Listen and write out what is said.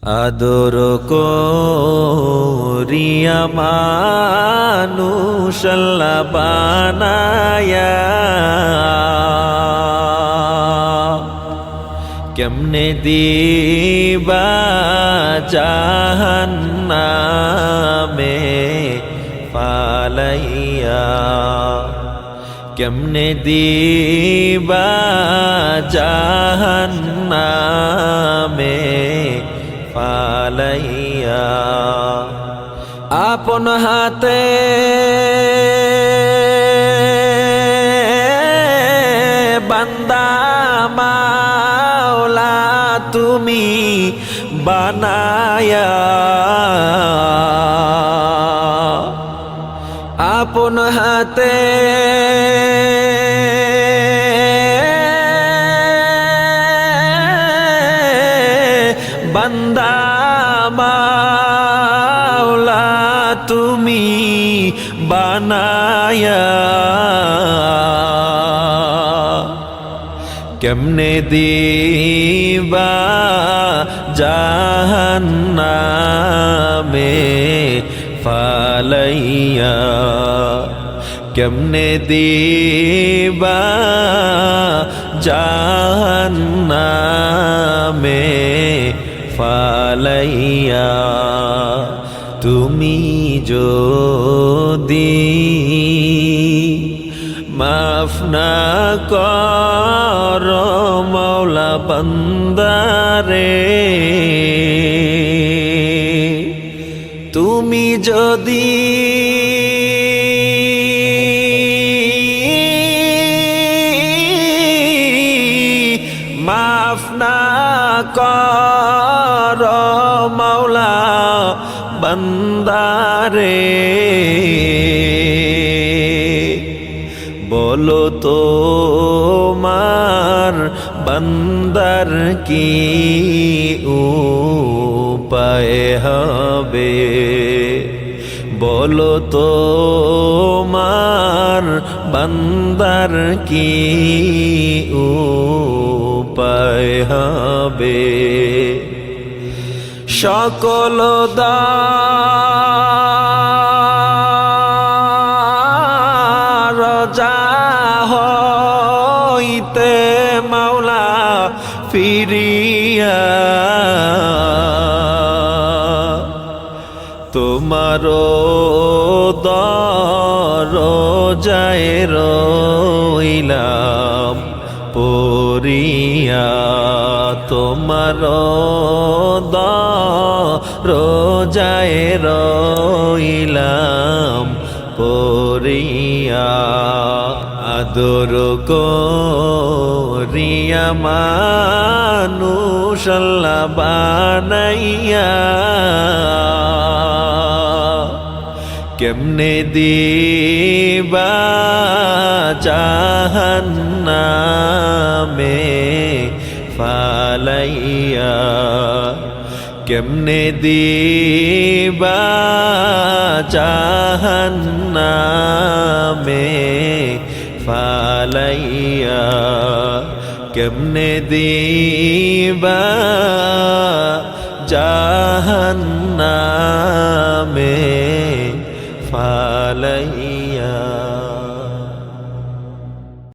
আদর করিয়া মানুষ আল্লাহ বানায়া কেমনে দিবা জাহান্নামে পালাইয়া কেমনে দিবা জাহান্নামে পালাইয়া আপন হাতে বান্দা মাওলা তুমি বানায়া আপন হাতে বান্দা মাওলা তুমি বানায়া কেমনে দিবা জাহান্নামে ফালাইয়া কেমনে দিবা জাহান্নামে ফালাইয়া তুমি যদি মাফ না করো মওলা বান্দারে তুমি যদি মাফ না করো মওলা বান্দারে বলো তোমার বান্দার কি উপায় হবে বলো তোমার বান্দার কি উপায় হবে সকল দরজা হইতে মাওলা ফিরিয়া তোমার দরজায় রইলাম পড়িয়া তোমার দরজায় রইলাম পড়িয়া আদর করিয়া মানুষ আল্লাহ বানাইয়া কেমনে দিবা জাহান্নামে ফালাইয়া কেমনে দিবা জাহান্নামে ফালাইয়া কেমনে দিবা জাহান্নামে ফালাইয়া